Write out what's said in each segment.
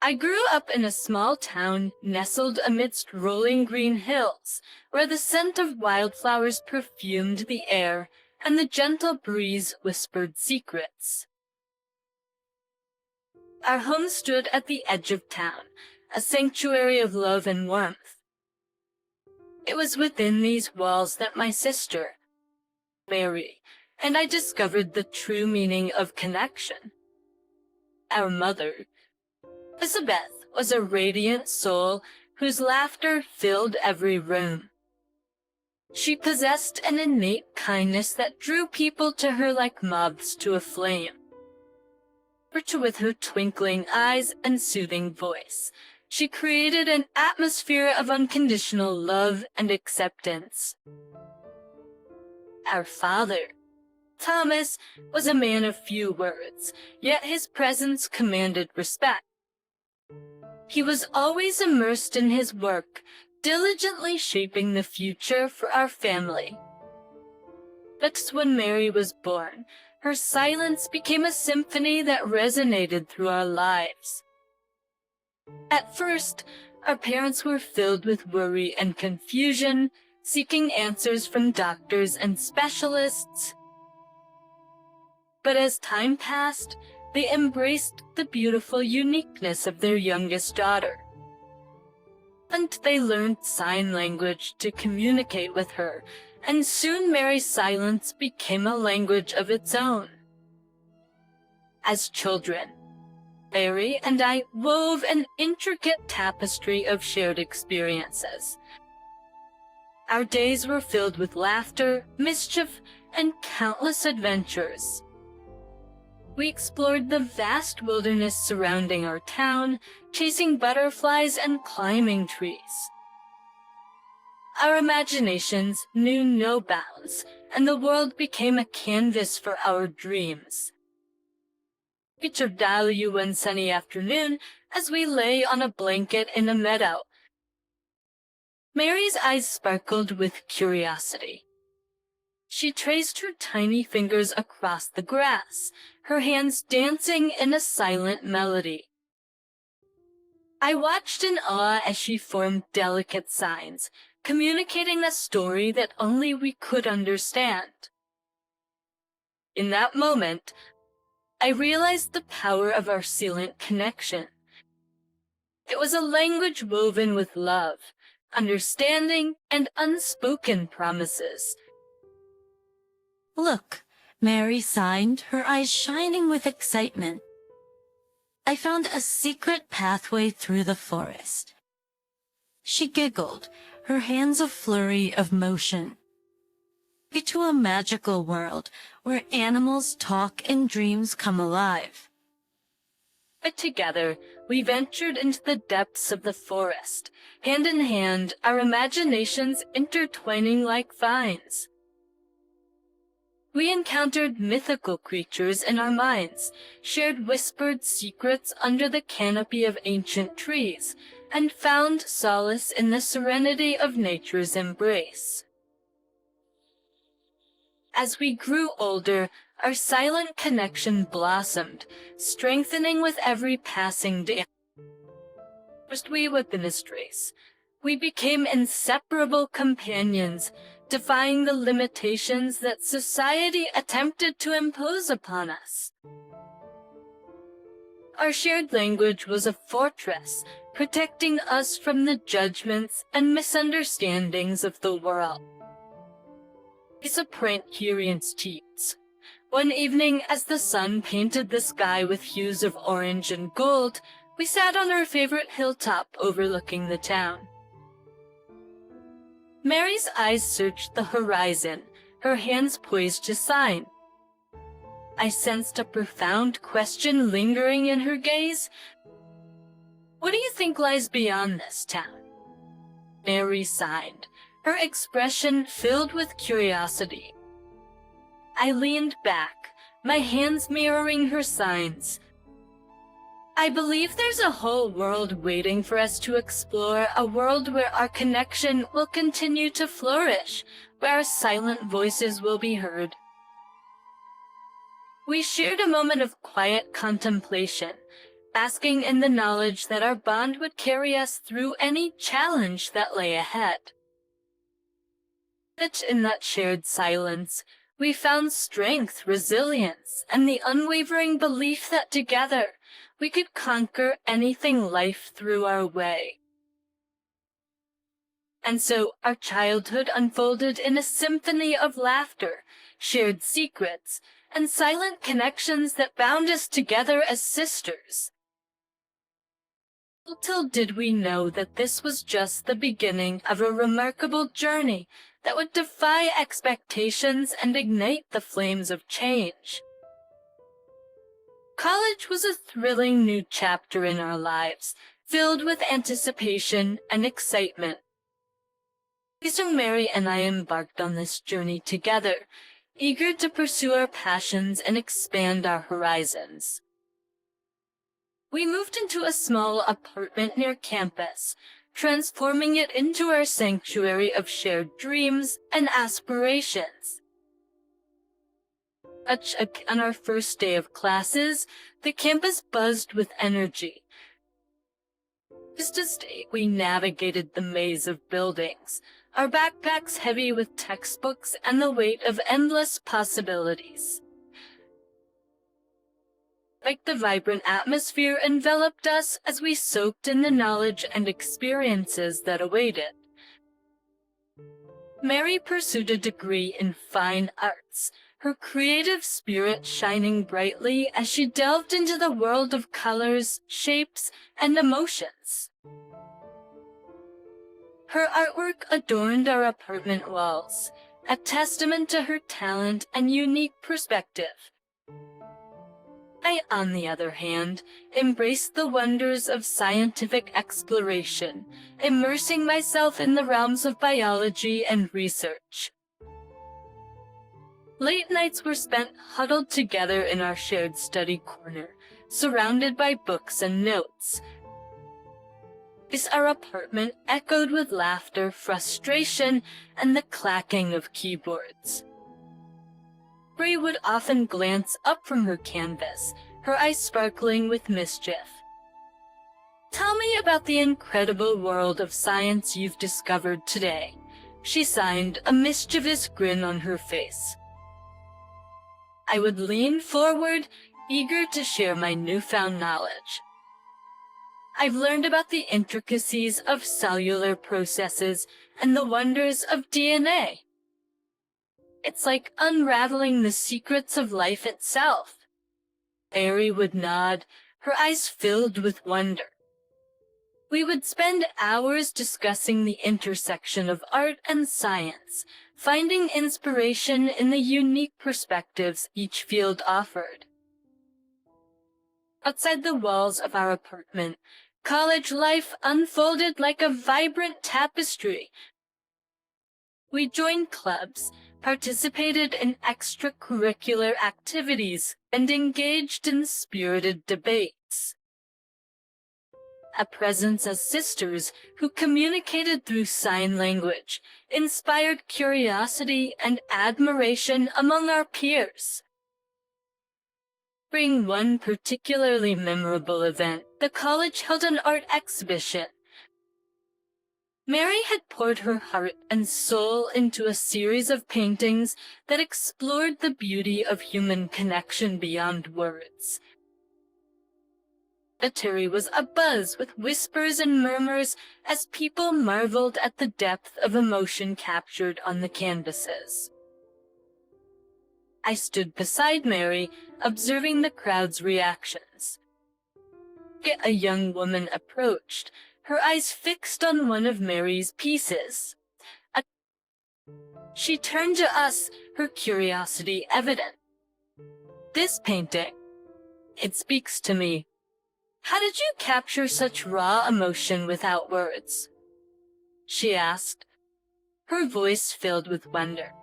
I grew up in a small town nestled amidst rolling green hills, where the scent of wildflowers perfumed the air and the gentle breeze whispered secrets. Our home stood at the edge of town, a sanctuary of love and warmth. It was within these walls that my sister, Mary, and I discovered the true meaning of connection. Our mother, Elizabeth, was a radiant soul whose laughter filled every room. She possessed an innate kindness that drew people to her like moths to a flame. Rich with her twinkling eyes and soothing voice, she created an atmosphere of unconditional love and acceptance. Our father, Thomas, was a man of few words, yet his presence commanded respect. He was always immersed in his work, diligently shaping the future for our family. But when Mary was born, her silence became a symphony that resonated through our lives. At first, our parents were filled with worry and confusion, seeking answers from doctors and specialists. But as time passed, they embraced the beautiful uniqueness of their youngest daughter. And they learned sign language to communicate with her, and soon Mary's silence became a language of its own. As children, Mary and I wove an intricate tapestry of shared experiences. Our days were filled with laughter, mischief, and countless adventures. We explored the vast wilderness surrounding our town, chasing butterflies and climbing trees. Our imaginations knew no bounds, and the world became a canvas for our dreams. Pictured you one sunny afternoon as we lay on a blanket in a meadow. Mary's eyes sparkled with curiosity. She traced her tiny fingers across the grass, her hands dancing in a silent melody. I watched in awe as she formed delicate signs, communicating a story that only we could understand. In that moment, I realized the power of our silent connection. It was a language woven with love, understanding, and unspoken promises. "Look," Mary signed, her eyes shining with excitement. "I found a secret pathway through the forest." She giggled, her hands a flurry of motion. "To a magical world where animals talk and dreams come alive." But together, we ventured into the depths of the forest, hand in hand, our imaginations intertwining like vines. We encountered mythical creatures in our minds, shared whispered secrets under the canopy of ancient trees, and found solace in the serenity of nature's embrace. As we grew older, our silent connection blossomed, strengthening with every passing day. First we with the mysteries. We became inseparable companions, defying the limitations that society attempted to impose upon us. Our shared language was a fortress, protecting us from the judgments and misunderstandings of the world. It's a print teats. One evening, as the sun painted the sky with hues of orange and gold, we sat on our favorite hilltop overlooking the town. Mary's eyes searched the horizon, her hands poised to sign. I sensed a profound question lingering in her gaze. "What do you think lies beyond this town?" Mary sighed, her expression filled with curiosity. I leaned back, my hands mirroring her signs. "I believe there's a whole world waiting for us to explore, a world where our connection will continue to flourish, where our silent voices will be heard." We shared a moment of quiet contemplation, basking in the knowledge that our bond would carry us through any challenge that lay ahead. But in that shared silence, we found strength, resilience, and the unwavering belief that together we could conquer anything life threw our way. And so our childhood unfolded in a symphony of laughter, shared secrets, and silent connections that bound us together as sisters. Little did we know that this was just the beginning of a remarkable journey that would defy expectations and ignite the flames of change. College was a thrilling new chapter in our lives, filled with anticipation and excitement. So Mary and I embarked on this journey together, eager to pursue our passions and expand our horizons. We moved into a small apartment near campus, transforming it into our sanctuary of shared dreams and aspirations. On our first day of classes, the campus buzzed with energy. Just as we navigated the maze of buildings, our backpacks heavy with textbooks and the weight of endless possibilities. Like the vibrant atmosphere enveloped us as we soaked in the knowledge and experiences that awaited. Mary pursued a degree in fine arts, her creative spirit shining brightly as she delved into the world of colors, shapes, and emotions. Her artwork adorned our apartment walls, a testament to her talent and unique perspective. I, on the other hand, embraced the wonders of scientific exploration, immersing myself in the realms of biology and research. Late nights were spent huddled together in our shared study corner, surrounded by books and notes. Our apartment echoed with laughter, frustration, and the clacking of keyboards. Brie would often glance up from her canvas, her eyes sparkling with mischief. "Tell me about the incredible world of science you've discovered today," she signed, a mischievous grin on her face. I would lean forward, eager to share my newfound knowledge. "I've learned about the intricacies of cellular processes and the wonders of DNA. It's like unraveling the secrets of life itself." Mary would nod, her eyes filled with wonder. We would spend hours discussing the intersection of art and science, finding inspiration in the unique perspectives each field offered. Outside the walls of our apartment, college life unfolded like a vibrant tapestry. We joined clubs, participated in extracurricular activities, and engaged in spirited debates. A presence as sisters who communicated through sign language inspired curiosity and admiration among our peers. During one particularly memorable event, the college held an art exhibition. Mary had poured her heart and soul into a series of paintings that explored the beauty of human connection beyond words. The Terry was abuzz with whispers and murmurs as people marveled at the depth of emotion captured on the canvases. I stood beside Mary, observing the crowd's reactions. A young woman approached, her eyes fixed on one of Mary's pieces. She turned to us, her curiosity evident. "This painting, it speaks to me. How did you capture such raw emotion without words?" she asked, her voice filled with wonder.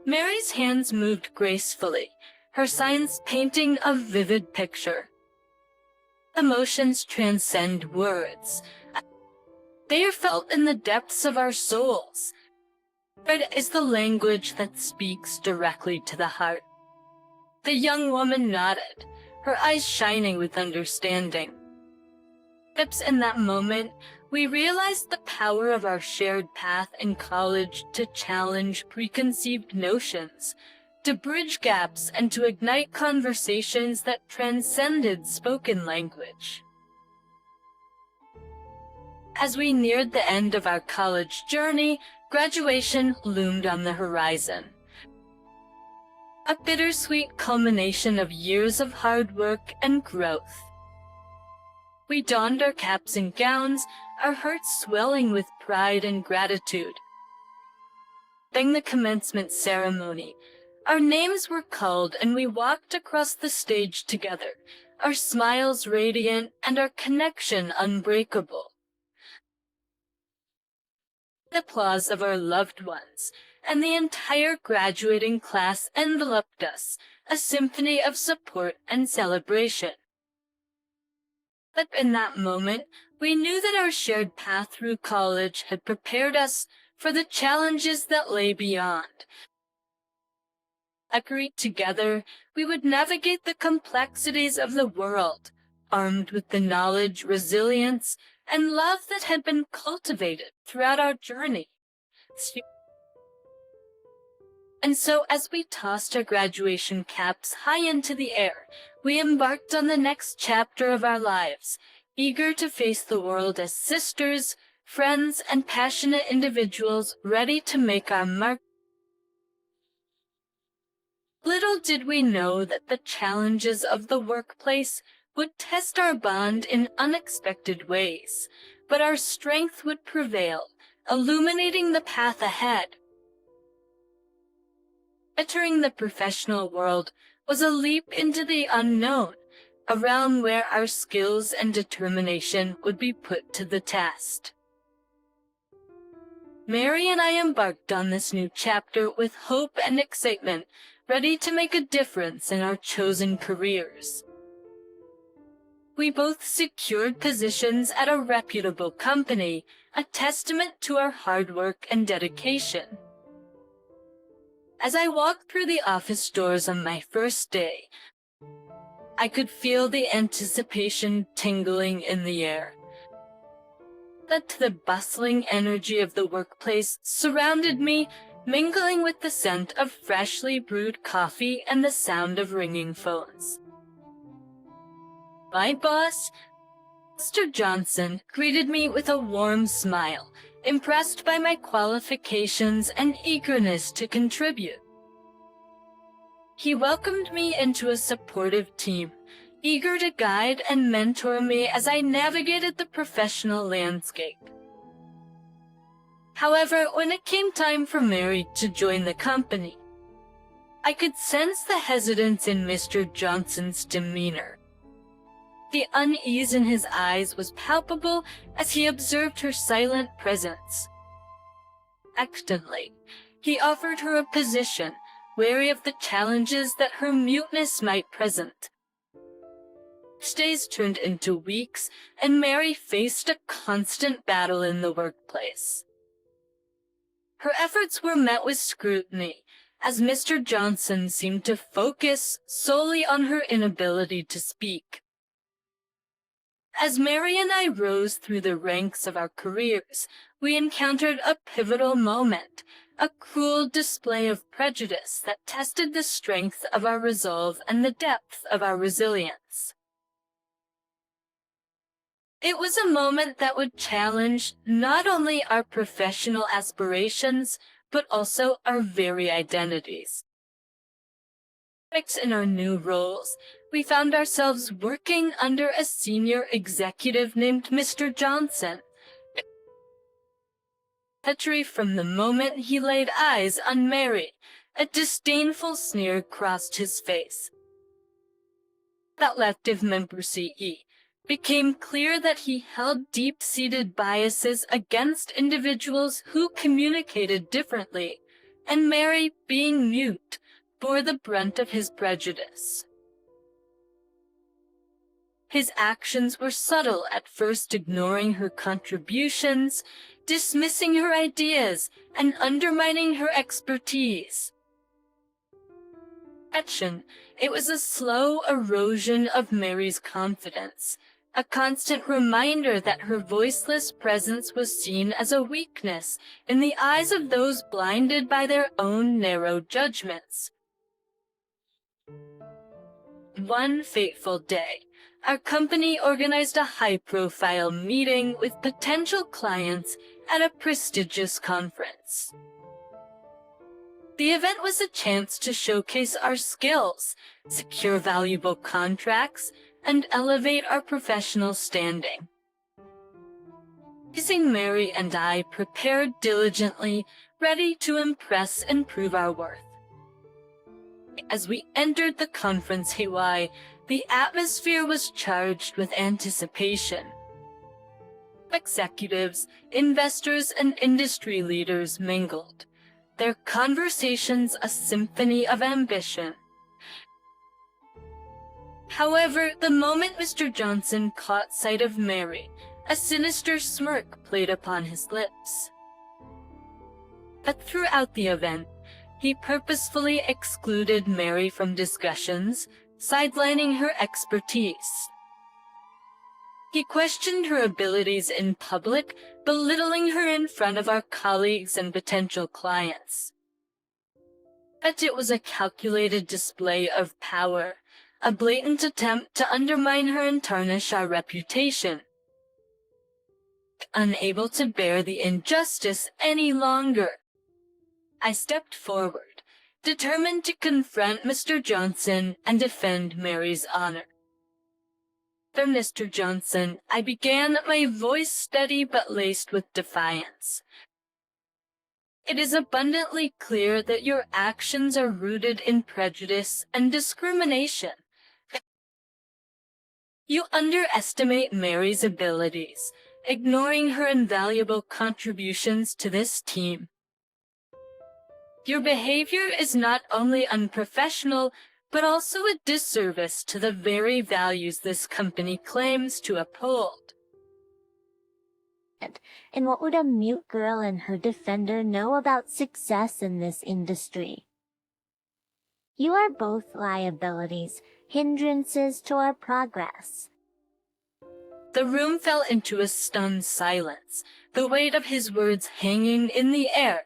Mary's hands moved gracefully, her signs painting a vivid picture. Emotions transcend words. They are felt in the depths of our souls. Art is the language that speaks directly to the heart. The young woman nodded, her eyes shining with understanding. Perhaps in that moment, we realized the power of our shared path in college to challenge preconceived notions, to bridge gaps, and to ignite conversations that transcended spoken language. As we neared the end of our college journey, graduation loomed on the horizon. A bittersweet culmination of years of hard work and growth. We donned our caps and gowns, our hearts swelling with pride and gratitude. During the commencement ceremony, our names were called and we walked across the stage together, our smiles radiant and our connection unbreakable. The applause of our loved ones and the entire graduating class enveloped us, a symphony of support and celebration. But in that moment, we knew that our shared path through college had prepared us for the challenges that lay beyond. Agreed together, we would navigate the complexities of the world, armed with the knowledge, resilience, and love that had been cultivated throughout our journey. And so as we tossed our graduation caps high into the air, we embarked on the next chapter of our lives, eager to face the world as sisters, friends, and passionate individuals ready to make our mark. Little did we know that the challenges of the workplace would test our bond in unexpected ways, but our strength would prevail, illuminating the path ahead. Entering the professional world was a leap into the unknown, a realm where our skills and determination would be put to the test. Mary and I embarked on this new chapter with hope and excitement, ready to make a difference in our chosen careers. We both secured positions at a reputable company, a testament to our hard work and dedication. As I walked through the office doors on my first day, I could feel the anticipation tingling in the air. The bustling energy of the workplace surrounded me, mingling with the scent of freshly brewed coffee and the sound of ringing phones. My boss, Mr. Johnson, greeted me with a warm smile, impressed by my qualifications and eagerness to contribute. He welcomed me into a supportive team, eager to guide and mentor me as I navigated the professional landscape. However, when it came time for Mary to join the company, I could sense the hesitance in Mr. Johnson's demeanor. The unease in his eyes was palpable as he observed her silent presence. Expectantly, he offered her a position, wary of the challenges that her muteness might present. Days turned into weeks, and Mary faced a constant battle in the workplace. Her efforts were met with scrutiny, as Mr. Johnson seemed to focus solely on her inability to speak. As Mary and I rose through the ranks of our careers, we encountered a pivotal moment, a cruel display of prejudice that tested the strength of our resolve and the depth of our resilience. It was a moment that would challenge not only our professional aspirations, but also our very identities. In our new roles, we found ourselves working under a senior executive named Mr. Johnson. From the moment he laid eyes on Mary, a disdainful sneer crossed his face. That elective member CE became clear that he held deep-seated biases against individuals who communicated differently, and Mary, being mute, bore the brunt of his prejudice. His actions were subtle, at first ignoring her contributions, dismissing her ideas, and undermining her expertise. It was a slow erosion of Mary's confidence, a constant reminder that her voiceless presence was seen as a weakness in the eyes of those blinded by their own narrow judgments. One fateful day, our company organized a high-profile meeting with potential clients at a prestigious conference. The event was a chance to showcase our skills, secure valuable contracts, and elevate our professional standing. Mary and I prepared diligently, ready to impress and prove our worth. As we entered the conference HY, the atmosphere was charged with anticipation. Executives, investors, and industry leaders mingled, their conversations a symphony of ambition. However, the moment Mr. Johnson caught sight of Mary, a sinister smirk played upon his lips. But throughout the event, he purposefully excluded Mary from discussions, sidelining her expertise. He questioned her abilities in public, belittling her in front of our colleagues and potential clients. But it was a calculated display of power, a blatant attempt to undermine her and tarnish our reputation. Unable to bear the injustice any longer, I stepped forward, determined to confront Mr. Johnson and defend Mary's honor. From Mr. Johnson, I began, my voice steady but laced with defiance. It is abundantly clear that your actions are rooted in prejudice and discrimination. You underestimate Mary's abilities, ignoring her invaluable contributions to this team. Your behavior is not only unprofessional, but also a disservice to the very values this company claims to uphold. And what would a mute girl and her defender know about success in this industry? You are both liabilities, hindrances to our progress. The room fell into a stunned silence, the weight of his words hanging in the air.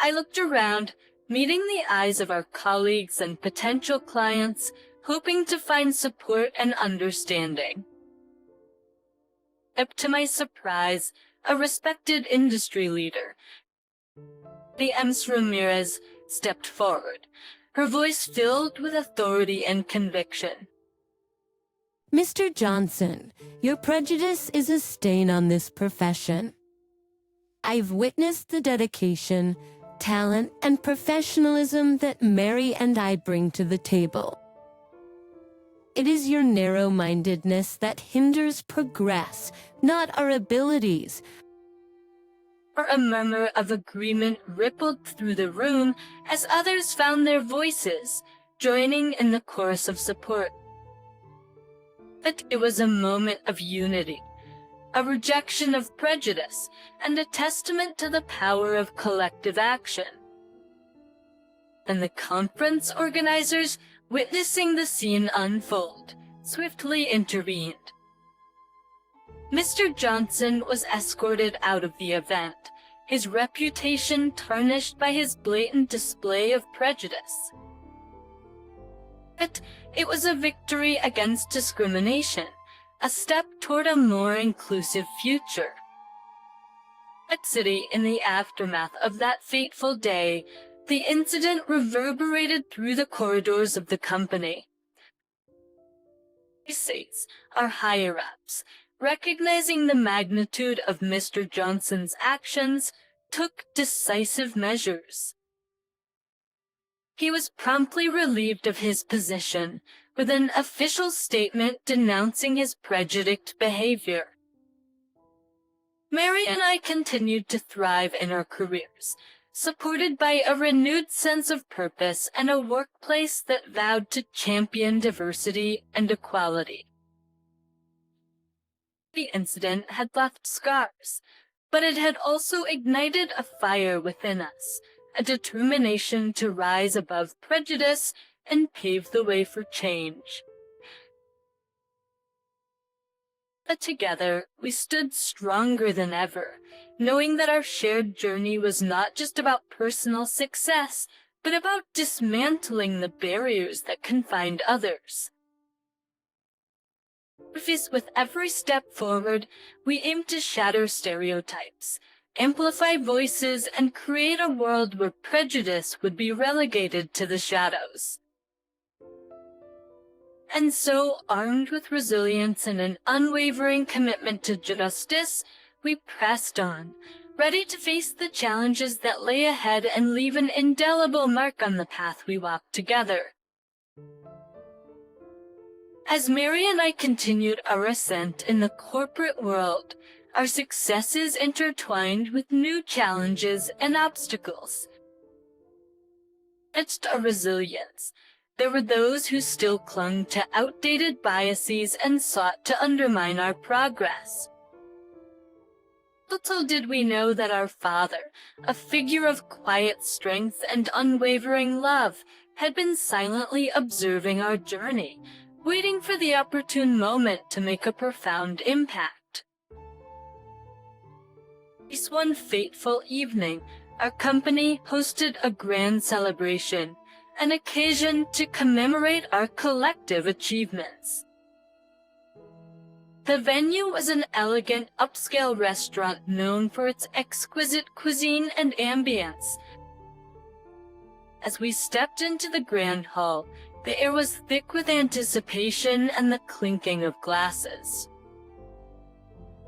I looked around, meeting the eyes of our colleagues and potential clients, hoping to find support and understanding. Up to my surprise, a respected industry leader, the Ms. Ramirez, stepped forward, her voice filled with authority and conviction. Mr. Johnson, your prejudice is a stain on this profession. I've witnessed the dedication, talent, and professionalism that Mary and I bring to the table. It is your narrow-mindedness that hinders progress, not our abilities. A murmur of agreement rippled through the room as others found their voices, joining in the chorus of support. But it was a moment of unity, a rejection of prejudice, and a testament to the power of collective action. And the conference organizers, witnessing the scene unfold, swiftly intervened. Mr. Johnson was escorted out of the event, his reputation tarnished by his blatant display of prejudice. But it was a victory against discrimination, a step toward a more inclusive future. At City, in the aftermath of that fateful day, the incident reverberated through the corridors of the company. Our higher-ups, recognizing the magnitude of Mr. Johnson's actions, took decisive measures. He was promptly relieved of his position, with an official statement denouncing his prejudiced behavior. Mary and I continued to thrive in our careers, supported by a renewed sense of purpose and a workplace that vowed to champion diversity and equality. The incident had left scars, but it had also ignited a fire within us, a determination to rise above prejudice and pave the way for change. But together, we stood stronger than ever, knowing that our shared journey was not just about personal success, but about dismantling the barriers that confined others. With every step forward, we aimed to shatter stereotypes, amplify voices, and create a world where prejudice would be relegated to the shadows. And so, armed with resilience and an unwavering commitment to justice, we pressed on, ready to face the challenges that lay ahead and leave an indelible mark on the path we walked together. As Mary and I continued our ascent in the corporate world, our successes intertwined with new challenges and obstacles. Amidst our resilience, there were those who still clung to outdated biases and sought to undermine our progress. Little did we know that our father, a figure of quiet strength and unwavering love, had been silently observing our journey, waiting for the opportune moment to make a profound impact. This one fateful evening, our company hosted a grand celebration, an occasion to commemorate our collective achievements. The venue was an elegant, upscale restaurant known for its exquisite cuisine and ambience. As we stepped into the grand hall, the air was thick with anticipation and the clinking of glasses.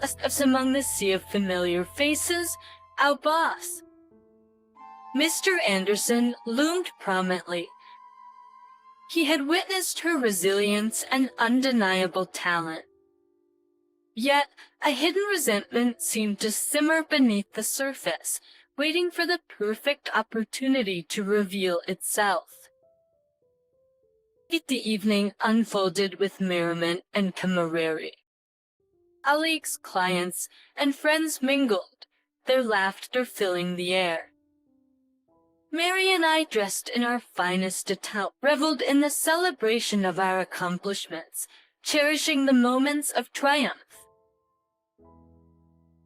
As among the sea of familiar faces, our boss, Mr. Anderson, loomed prominently. He had witnessed her resilience and undeniable talent. Yet, a hidden resentment seemed to simmer beneath the surface, waiting for the perfect opportunity to reveal itself. The evening unfolded with merriment and camaraderie. Colleagues, clients, and friends mingled, their laughter filling the air. Mary and I, dressed in our finest attire, reveled in the celebration of our accomplishments, cherishing the moments of triumph.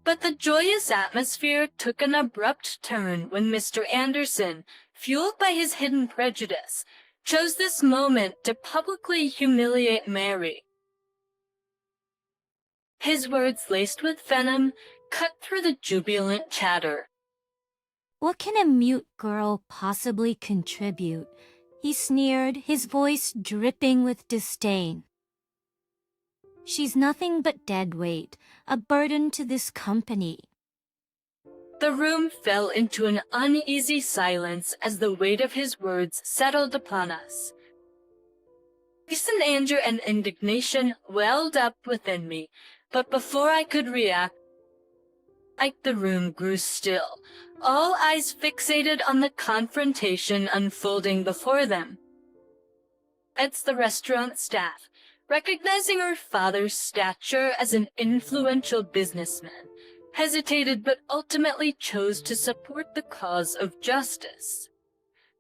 But the joyous atmosphere took an abrupt turn when Mr. Anderson, fueled by his hidden prejudice, chose this moment to publicly humiliate Mary. His words, laced with venom, cut through the jubilant chatter. What can a mute girl possibly contribute? He sneered, his voice dripping with disdain. She's nothing but dead weight, a burden to this company. The room fell into an uneasy silence as the weight of his words settled upon us. Recent anger and indignation welled up within me, but before I could react, the room grew still, all eyes fixated on the confrontation unfolding before them. It's the restaurant staff, recognizing her father's stature as an influential businessman, hesitated but ultimately chose to support the cause of justice.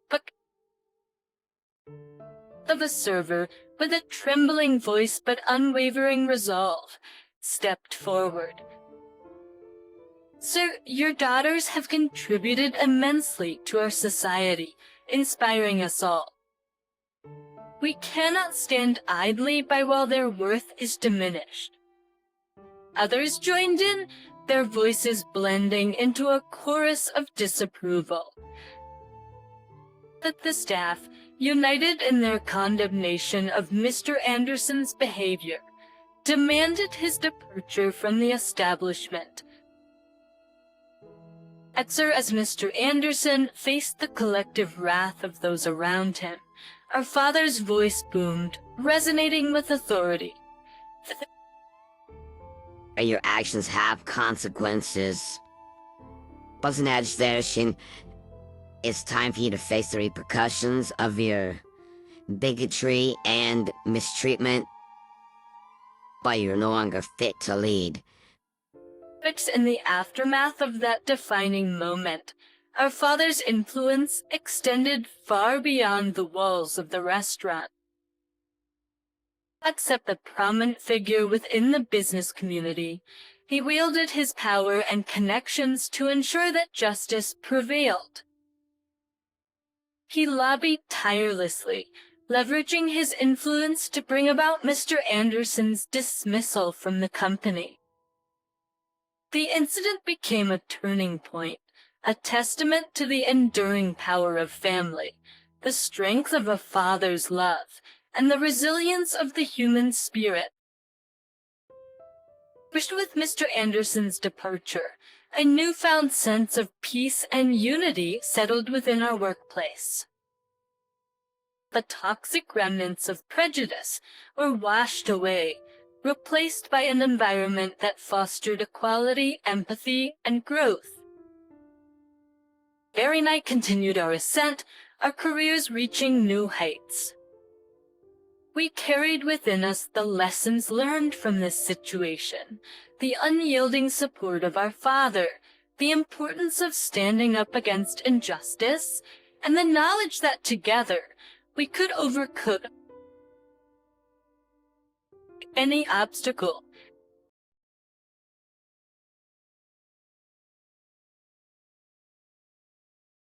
But of a server, with a trembling voice but unwavering resolve, stepped forward. Sir, your daughters have contributed immensely to our society, inspiring us all. We cannot stand idly by while their worth is diminished. Others joined in, their voices blending into a chorus of disapproval. But the staff, united in their condemnation of Mr. Anderson's behavior, demanded his departure from the establishment. As Mr. Anderson faced the collective wrath of those around him, our father's voice boomed, resonating with authority. Your actions have consequences. Wasn't agitation. It's time for you to face the repercussions of your bigotry and mistreatment. But you're no longer fit to lead. In the aftermath of that defining moment, Our father's influence extended far beyond the walls of the restaurant. Except a prominent figure within the business community, he wielded his power and connections to ensure that justice prevailed. He lobbied tirelessly, leveraging his influence to bring about Mr. Anderson's dismissal from the company. The incident became a turning point, a testament to the enduring power of family, the strength of a father's love, and the resilience of the human spirit. With Mr. Anderson's departure, a newfound sense of peace and unity settled within our workplace. The toxic remnants of prejudice were washed away, replaced by an environment that fostered equality, empathy, and growth. Barry and I continued our ascent, our careers reaching new heights. We carried within us the lessons learned from this situation, the unyielding support of our father, the importance of standing up against injustice, and the knowledge that together we could overcome any obstacle